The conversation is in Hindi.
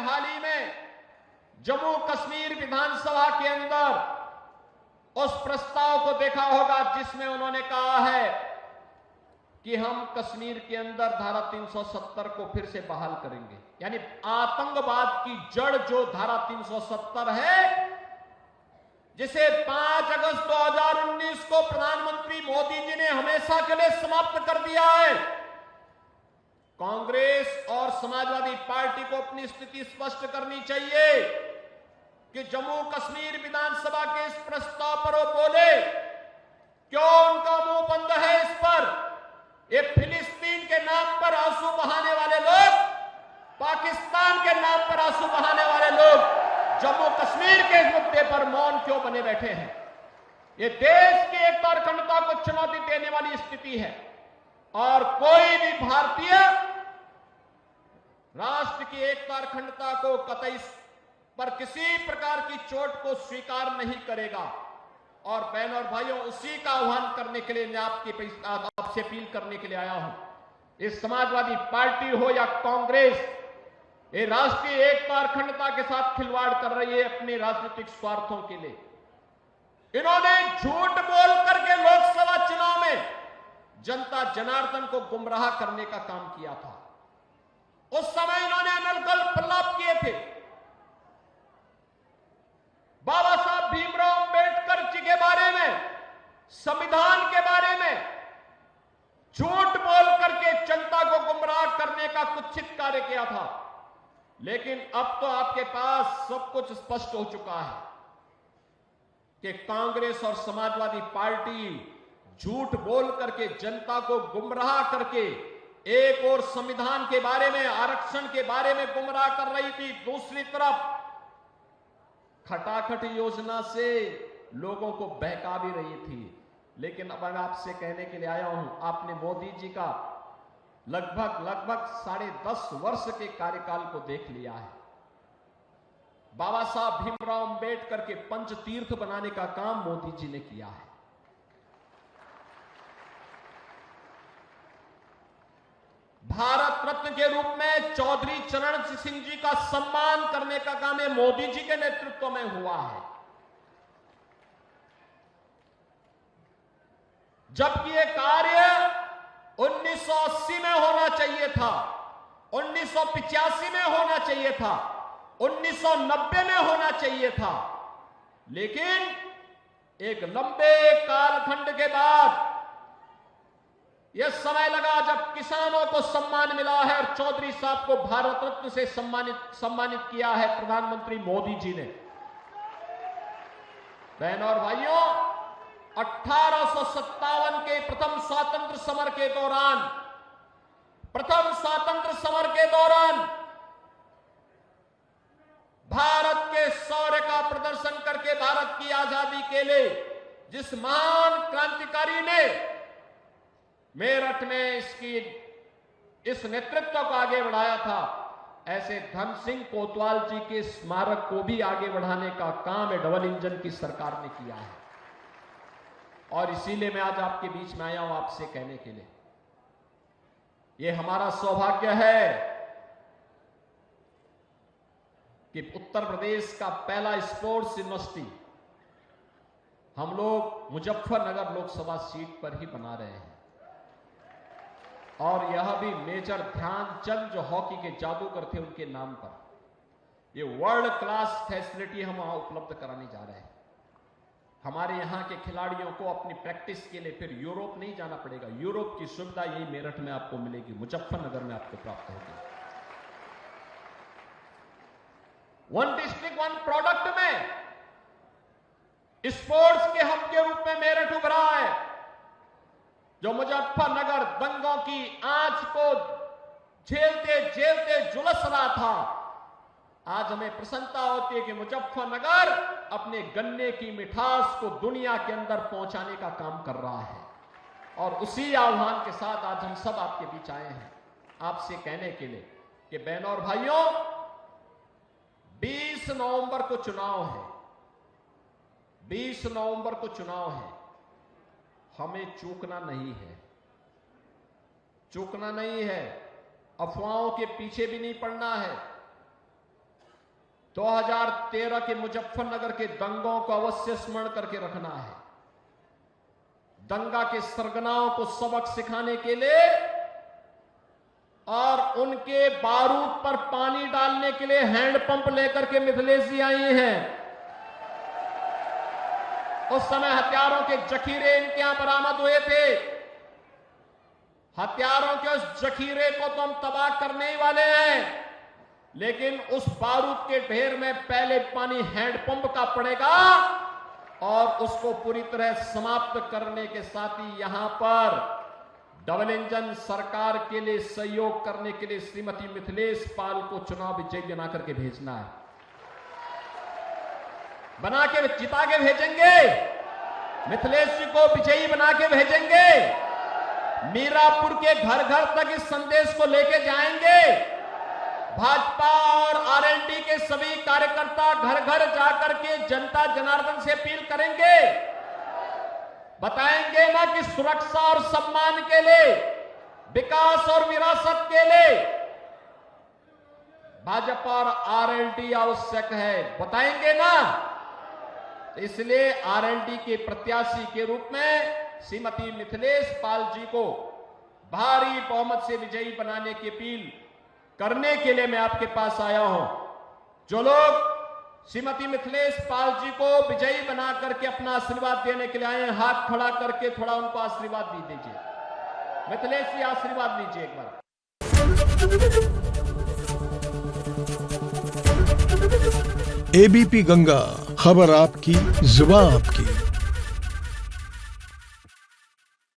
हाल ही में जम्मू कश्मीर विधानसभा के अंदर उस प्रस्ताव को देखा होगा जिसमें उन्होंने कहा है कि हम कश्मीर के अंदर धारा 370 को फिर से बहाल करेंगे। यानी आतंकवाद की जड़ जो धारा 370 है, जिसे 5 अगस्त 2019 को प्रधानमंत्री मोदी जी ने हमेशा के लिए समाप्त कर दिया है। कांग्रेस और समाजवादी पार्टी को अपनी स्थिति स्पष्ट करनी चाहिए कि जम्मू कश्मीर विधानसभा के इस प्रस्ताव पर वो बोले, क्यों उनका मुंह बंद है इस पर? ये फिलिस्तीन के नाम पर आंसू बहाने वाले लोग, पाकिस्तान के नाम पर आंसू बहाने वाले लोग जम्मू कश्मीर के मुद्दे पर मौन क्यों बने बैठे हैं? ये देश की एकता और अखंडता को चुनौती देने वाली स्थिति है और कोई भी भारतीय राष्ट्र की एकता और अखंडता को कतई पर किसी प्रकार की चोट को स्वीकार नहीं करेगा। और बहनों और भाइयों, उसी का आह्वान करने के लिए मैं आपसे अपील करने के लिए आया हूं। इस समाजवादी पार्टी हो या कांग्रेस, ये राष्ट्रीय एकता और अखंडता के साथ खिलवाड़ कर रही है अपने राजनीतिक स्वार्थों के लिए। इन्होंने झूठ बोल करके लोकसभा चुनाव में जनता जनार्दन को गुमराह करने का काम किया था। उस समय इन्होंने अनर्गल प्रलाप किए थे। बाबा साहब भीमराव अंबेडकर जी के बारे में, संविधान के बारे में झूठ बोल करके जनता को गुमराह करने का कुत्सित कार्य किया था। लेकिन अब तो आपके पास सब कुछ स्पष्ट हो चुका है कि कांग्रेस और समाजवादी पार्टी झूठ बोल करके जनता को गुमराह करके एक और संविधान के बारे में, आरक्षण के बारे में गुमराह कर रही थी, दूसरी तरफ खटाखट योजना से लोगों को बहका भी रही थी। लेकिन अब मैं आपसे कहने के लिए आया हूं, आपने मोदी जी का लगभग 10.5 वर्ष के कार्यकाल को देख लिया है। बाबा साहब भीमराव अंबेडकर के पंचतीर्थ बनाने का काम मोदी जी ने किया है। भारत रत्न के रूप में चौधरी चरण सिंह जी का सम्मान करने का काम मोदी जी के नेतृत्व में हुआ है। जबकि यह कार्य 1980 में होना चाहिए था, 1985 में होना चाहिए था, 1990 में होना चाहिए था। लेकिन एक लंबे कालखंड के बाद यह समय लगा जब किसानों को सम्मान मिला है और चौधरी साहब को भारत रत्न से सम्मानित किया है प्रधानमंत्री मोदी जी ने। बहनों और भाइयों, 1857 के प्रथम स्वातंत्र समर के दौरान भारत के शौर्य का प्रदर्शन करके भारत की आजादी के लिए जिस महान क्रांतिकारी ने मेरठ में इस नेतृत्व को आगे बढ़ाया था, ऐसे धन सिंह कोतवाल जी के स्मारक को भी आगे बढ़ाने का काम डबल इंजन की सरकार ने किया है। और इसीलिए मैं आज आपके बीच में आया हूं आपसे कहने के लिए, यह हमारा सौभाग्य है कि उत्तर प्रदेश का पहला स्पोर्ट्स यूनिवर्सिटी हम लोग मुजफ्फरनगर लोकसभा सीट पर ही बना रहे हैं। और यह भी मेजर ध्यानचंद जो हॉकी के जादूगर थे उनके नाम पर यह वर्ल्ड क्लास फैसिलिटी हम वहां उपलब्ध कराने जा रहे हैं। हमारे यहां के खिलाड़ियों को अपनी प्रैक्टिस के लिए फिर यूरोप नहीं जाना पड़ेगा। यूरोप की सुविधा यही मेरठ में आपको मिलेगी, मुजफ्फरनगर में आपको प्राप्त होगी। वन डिस्ट्रिक्ट वन प्रोडक्ट में स्पोर्ट्स के हब के रूप में मेरठ उभरा है। जो मुजफ्फरनगर दंगों की आंच को झेलते झेलते झुलस रहा था, आज हमें प्रसन्नता होती है कि मुजफ्फरनगर अपने गन्ने की मिठास को दुनिया के अंदर पहुंचाने का काम कर रहा है। और उसी आह्वान के साथ आज हम सब आपके बीच आए हैं आपसे कहने के लिए कि बहनों और भाइयों, 20 नवंबर को चुनाव है, 20 नवंबर को चुनाव है। हमें चूकना नहीं है, चूकना नहीं है, अफवाहों के पीछे भी नहीं पड़ना है। 2013 के मुजफ्फरनगर के दंगों को अवश्य स्मरण करके रखना है। दंगा के सरगनाओं को सबक सिखाने के लिए और उनके बारूद पर पानी डालने के लिए हैंडपंप लेकर के मिथिलेश जी आए हैं। उस समय हथियारों के जखीरे इनके यहां बरामद हुए थे। हथियारों के उस जखीरे को तो हम तबाह करने ही वाले हैं, लेकिन उस बारूद के ढेर में पहले पानी हैंडपंप का पड़ेगा और उसको पूरी तरह समाप्त करने के साथ ही यहां पर डबल इंजन सरकार के लिए सहयोग करने के लिए श्रीमती मिथिलेश पाल को चुनाव विजयी बना करके भेजना है। बना के जिता के भेजेंगे, मिथिलेश जी को विजयी बना के भेजेंगे। मीरापुर के घर घर तक इस संदेश को लेके जाएंगे। भाजपा और आरएलडी के सभी कार्यकर्ता घर घर जाकर के जनता जनार्दन से अपील करेंगे, बताएंगे ना कि सुरक्षा और सम्मान के लिए, विकास और विरासत के लिए भाजपा और आरएलडी आवश्यक है, बताएंगे ना। तो इसलिए आरएलडी के प्रत्याशी के रूप में श्रीमती मिथिलेश पाल जी को भारी बहुमत से विजयी बनाने की अपील करने के लिए मैं आपके पास आया हूं। जो लोग श्रीमती मिथिलेश पाल जी को विजयी बना करके अपना आशीर्वाद देने के लिए आए हैं, हाथ खड़ा करके थोड़ा उनको आशीर्वाद दी दीजिए। मिथिलेश जी आशीर्वाद लीजिए एक बार। एबीपी गंगा, खबर आपकी, जुबान आपकी।